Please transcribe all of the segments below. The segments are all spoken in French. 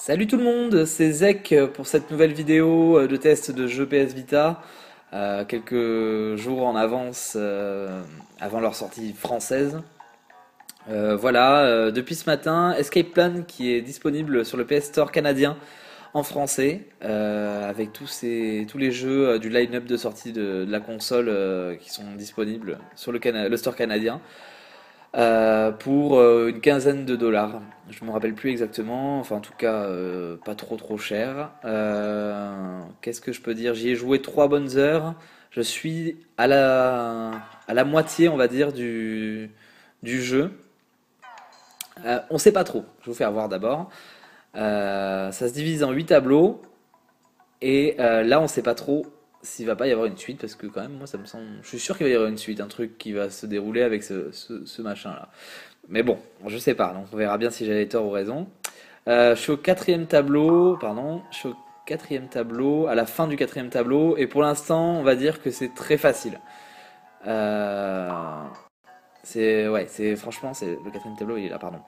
Salut tout le monde, c'est Zek pour cette nouvelle vidéo de test de jeu PS Vita, quelques jours en avance avant leur sortie française. Depuis ce matin, Escape Plan qui est disponible sur le PS Store canadien en français, avec tous les jeux du line-up de sortie de la console qui sont disponibles sur le store canadien pour une quinzaine de dollars. Je me rappelle plus exactement, enfin en tout cas pas trop cher. Qu'est-ce que je peux dire? J'y ai joué 3 bonnes heures. Je suis à la moitié, on va dire, du jeu. On sait pas trop. Je vais vous faire voir d'abord. Ça se divise en 8 tableaux. Et là, on sait pas trop s'il va pas y avoir une suite. Parce que quand même, moi, ça me semble. Je suis sûr qu'il va y avoir une suite. Un truc qui va se dérouler avec ce machin-là. Mais bon, je sais pas. Donc on verra bien si j'avais tort ou raison. Je suis au quatrième tableau. Pardon. Je suis au quatrième tableau. À la fin du quatrième tableau. Et pour l'instant, on va dire que c'est très facile. Euh, franchement, c'est le quatrième tableau, il est là, pardon.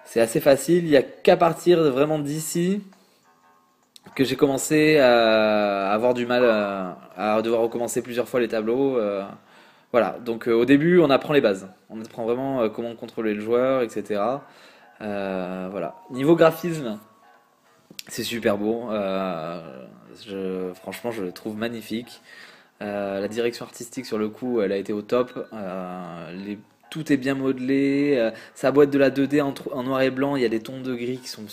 C'est assez facile. Il y a qu'à partir de vraiment d'ici que j'ai commencé à avoir du mal à devoir recommencer plusieurs fois les tableaux. Voilà, donc au début on apprend les bases, on apprend vraiment comment contrôler le joueur, etc. Voilà. Niveau graphisme, c'est super beau. Franchement, je le trouve magnifique. La direction artistique sur le coup, elle a été au top. Tout est bien modelé. Ça a beau être de la 2D en noir et blanc, il y a des tons de gris qui sont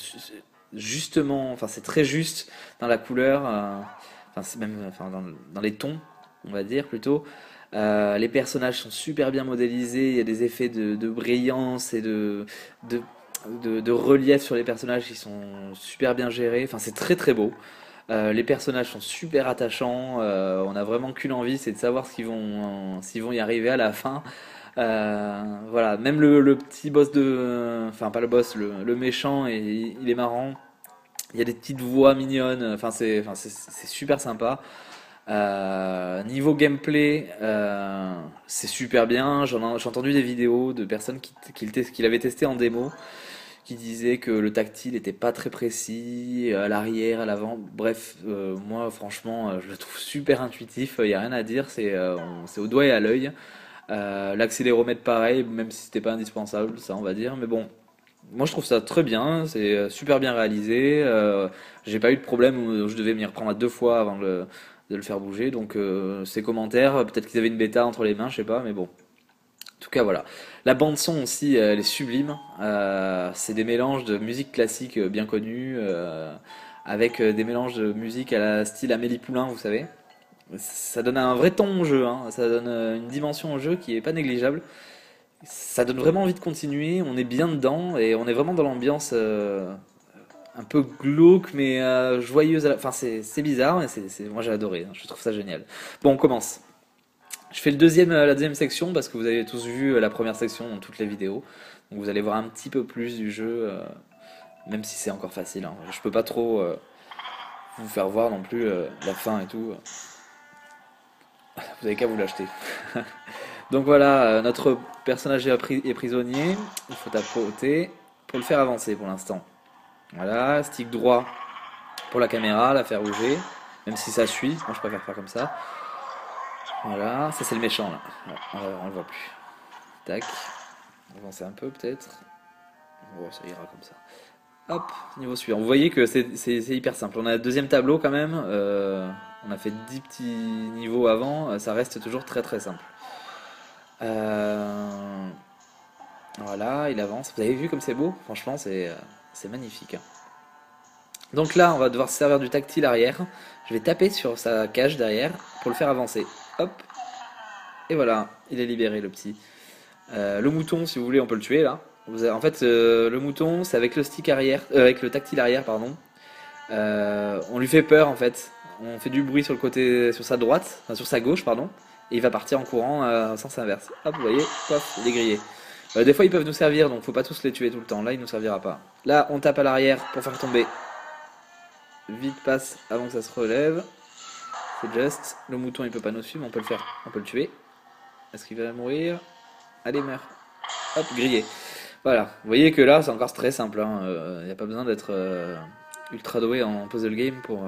justement, enfin c'est très juste dans la couleur, enfin c'est même, enfin dans les tons, on va dire plutôt. Les personnages sont super bien modélisés, il y a des effets de brillance et de, de relief sur les personnages qui sont super bien gérés. Enfin c'est très beau. Les personnages sont super attachants. On a vraiment qu'une envie, c'est de savoir s'ils vont y arriver à la fin. Voilà, même le petit boss enfin pas le boss, le méchant, et il est marrant. Il y a des petites voix mignonnes. C'est super sympa. Niveau gameplay, c'est super bien. J'ai entendu des vidéos de personnes qui l'avaient testé en démo, qui disaient que le tactile n'était pas très précis, à l'arrière, à l'avant. Bref, moi franchement, je le trouve super intuitif. Il n'y a rien à dire. C'est au doigt et à l'œil. L'accéléromètre pareil, même si c'était pas indispensable, ça on va dire. Mais bon, moi je trouve ça très bien. C'est super bien réalisé. J'ai pas eu de problème où je devais m'y reprendre à 2 fois avant de le faire bouger. Donc ces commentaires, peut-être qu'ils avaient une bêta entre les mains, je sais pas, mais bon. En tout cas, voilà. La bande son aussi, elle est sublime. C'est des mélanges de musique classique bien connue, avec des mélanges de musique à la style Amélie Poulain, vous savez. Ça donne un vrai ton au jeu, hein. Ça donne une dimension au jeu qui est pas négligeable. Ça donne vraiment envie de continuer. On est bien dedans et on est vraiment dans l'ambiance un peu glauque mais joyeuse. Enfin, c'est bizarre, mais moi j'ai adoré, hein. Je trouve ça génial. Bon, on commence. Je fais la deuxième section parce que vous avez tous vu la première section dans toutes les vidéos. Donc vous allez voir un petit peu plus du jeu, même si c'est encore facile, hein. Je peux pas trop vous faire voir non plus la fin et tout. Vous avez qu'à vous l'acheter. Donc voilà, notre personnage est prisonnier. Il faut tapoter pour le faire avancer pour l'instant. Voilà, stick droit pour la caméra, la faire bouger. Même si ça suit, moi je préfère faire comme ça. Voilà, ça c'est le méchant là. Ouais, on le voit plus. Tac. Avancer un peu peut-être. Bon, ça ira comme ça. Hop, niveau suivant. Vous voyez que c'est hyper simple. On a le deuxième tableau quand même. On a fait 10 petits niveaux avant. Ça reste toujours très simple. Euh, voilà, il avance. Vous avez vu comme c'est beau? Franchement, c'est magnifique, hein. Donc là, on va devoir se servir du tactile arrière. Je vais taper sur sa cage derrière pour le faire avancer. Hop, et voilà, il est libéré le petit. Le mouton, si vous voulez, on peut le tuer là. En fait, le mouton, c'est avec le stick arrière, avec le tactile arrière, pardon. On lui fait peur en fait. On fait du bruit sur le côté, sur sa droite, enfin, sur sa gauche, pardon. Et il va partir en courant en sens inverse. Hop, vous voyez, paf, il est grillé. Des fois, ils peuvent nous servir, donc faut pas tous les tuer tout le temps. Là, il nous servira pas. Là, on tape à l'arrière pour faire tomber. Vite passe avant que ça se relève. C'est just. Le mouton, il peut pas nous suivre, on peut le faire, on peut le tuer. Est-ce qu'il va mourir? Allez, meurs. Hop, grillé. Voilà, vous voyez que là c'est encore très simple, hein. Il n'y a pas besoin d'être ultra doué en puzzle game pour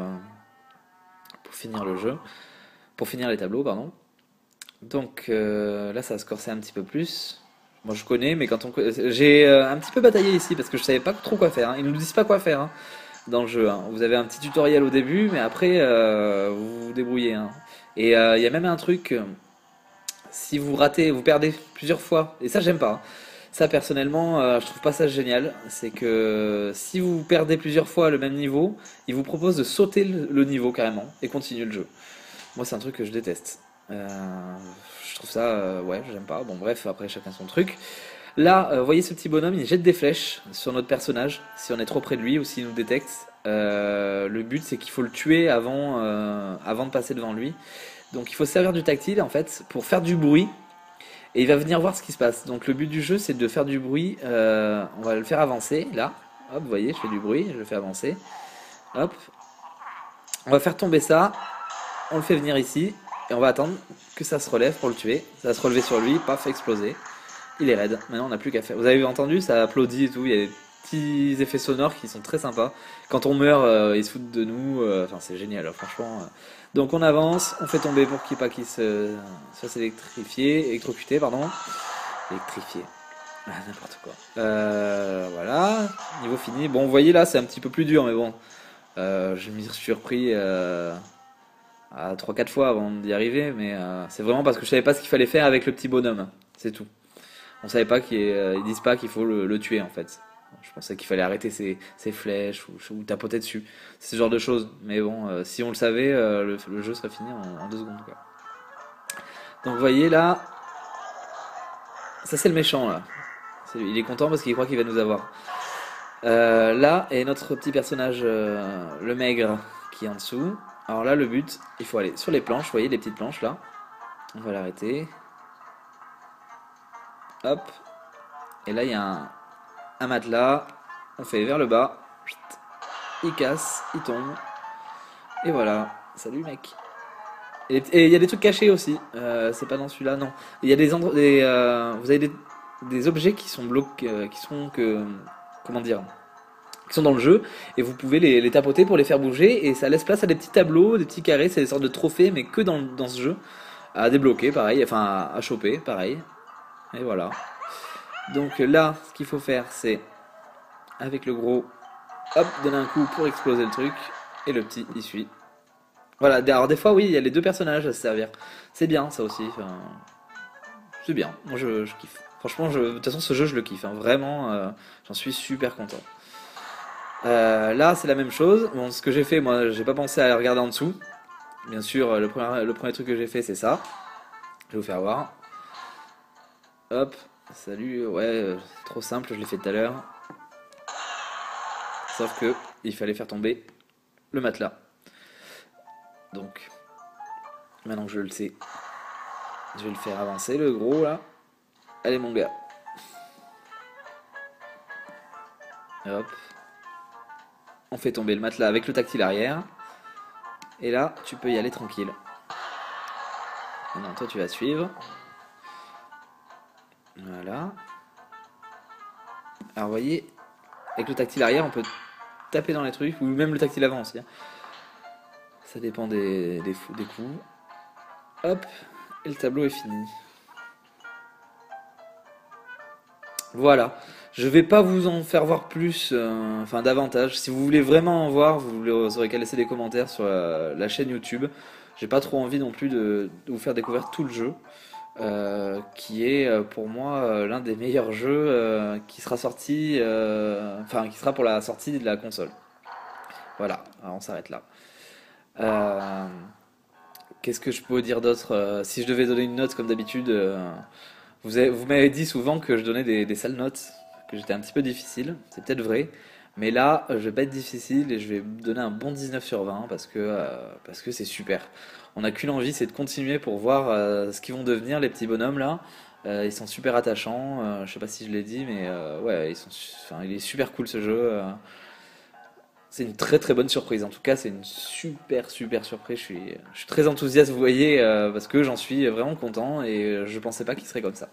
finir le jeu, pour finir les tableaux, pardon. Donc là ça va se corser un petit peu plus. Moi je connais, mais j'ai un petit peu bataillé ici parce que je savais pas trop quoi faire, hein. Ils nous disent pas quoi faire, hein, dans le jeu, hein. Vous avez un petit tutoriel au début, mais après vous vous débrouillez, hein. Et il y a même un truc, si vous ratez, vous perdez plusieurs fois, et ça j'aime pas, hein. Ça personnellement, je trouve pas ça génial. C'est que si vous perdez plusieurs fois le même niveau, il vous propose de sauter le niveau carrément et continuer le jeu. Moi, c'est un truc que je déteste. Je trouve ça, ouais, j'aime pas. Bon, bref, après chacun son truc. Là, vous voyez ce petit bonhomme, il jette des flèches sur notre personnage si on est trop près de lui ou s'il nous détecte. Le but, c'est qu'il faut le tuer avant de passer devant lui. Donc, il faut se servir du tactile en fait pour faire du bruit et il va venir voir ce qui se passe. Donc, le but du jeu, c'est de faire du bruit. On va le faire avancer là. Hop, vous voyez, je fais du bruit, je le fais avancer. Hop, on va faire tomber ça. On le fait venir ici et on va attendre que ça se relève pour le tuer. Ça va se relever sur lui, paf, exploser. Il est raide. Maintenant, on n'a plus qu'à faire. Vous avez entendu, ça applaudit et tout. Il y a des petits effets sonores qui sont très sympas. Quand on meurt, ils se foutent de nous. Enfin, c'est génial, franchement. Donc, on avance, on fait tomber pour qu'il pas qu'il se fasse électrocuté, pardon. Électrifié. Ah, n'importe quoi. Voilà, niveau fini. Bon, vous voyez là, c'est un petit peu plus dur, mais bon. Je m'y suis surpris à 3-4 fois avant d'y arriver, mais c'est vraiment parce que je savais pas ce qu'il fallait faire avec le petit bonhomme. C'est tout. On savait pas ils disent pas qu'il faut le tuer en fait. Je pensais qu'il fallait arrêter ses flèches ou tapoter dessus. C'est ce genre de choses. Mais bon, si on le savait, le jeu serait fini en 2 secondes, quoi. Donc vous voyez là, ça c'est le méchant là. Il est content parce qu'il croit qu'il va nous avoir. Là est notre petit personnage, le maigre, qui est en dessous. Alors là, le but, il faut aller sur les planches. Vous voyez les petites planches là. On va l'arrêter. Hop. Et là, il y a un matelas. On fait vers le bas. Il casse, il tombe. Et voilà. Salut mec. Et il y a des trucs cachés aussi. C'est pas dans celui-là, non. Il y a vous avez des objets qui sont bloqués, comment dire, qui sont dans le jeu, et vous pouvez les tapoter pour les faire bouger, et ça laisse place à des petits tableaux, des petits carrés, c'est des sortes de trophées, mais que dans ce jeu, à débloquer, pareil, enfin à choper, pareil. Et voilà. Donc là, ce qu'il faut faire, c'est, avec le gros, hop, donner un coup pour exploser le truc, et le petit, il suit. Voilà, alors des fois, oui, il y a les deux personnages à se servir. C'est bien, ça aussi. Enfin, c'est bien, moi je kiffe. Franchement, de toute façon, ce jeu, je le kiffe, hein. Vraiment, j'en suis super content. Là, c'est la même chose. Bon, ce que j'ai fait, moi, j'ai pas pensé à regarder en dessous. Bien sûr, le premier truc que j'ai fait, c'est ça. Je vais vous faire voir. Hop, salut. Ouais, trop simple, je l'ai fait tout à l'heure. Sauf que il fallait faire tomber le matelas. Donc, maintenant que je le sais, je vais le faire avancer, le gros là. Allez, mon gars. Hop. On fait tomber le matelas avec le tactile arrière. Et là, tu peux y aller tranquille. Maintenant, toi, tu vas suivre. Voilà. Alors, vous voyez, avec le tactile arrière, on peut taper dans les trucs, ou même le tactile avant aussi, hein. Ça dépend des coups. Hop, et le tableau est fini. Voilà. Je vais pas vous en faire voir plus, enfin davantage. Si vous voulez vraiment en voir, vous aurez qu'à laisser des commentaires sur la chaîne YouTube. J'ai pas trop envie non plus de vous faire découvrir tout le jeu, qui est pour moi l'un des meilleurs jeux qui sera sorti, enfin qui sera pour la sortie de la console. Voilà, alors on s'arrête là. Euh, Qu'est-ce que je peux vous dire d'autre? Si je devais donner une note comme d'habitude, vous m'avez dit souvent que je donnais des sales notes, que j'étais un petit peu difficile, c'est peut-être vrai, mais là je vais pas être difficile et je vais donner un bon 19 sur 20 parce que c'est super. On n'a qu'une envie, c'est de continuer pour voir ce qu'ils vont devenir les petits bonhommes là. Ils sont super attachants, je sais pas si je l'ai dit, mais ouais, enfin, il est super cool ce jeu. c'est une très très bonne surprise. En tout cas, c'est une super super surprise. Je suis très enthousiaste, vous voyez, parce que j'en suis vraiment content et je pensais pas qu'il serait comme ça.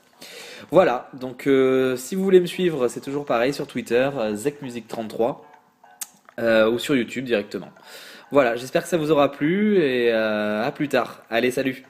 Voilà, donc si vous voulez me suivre, c'est toujours pareil sur Twitter, ZecMusic33, ou sur YouTube directement. Voilà, j'espère que ça vous aura plu et à plus tard. Allez, salut!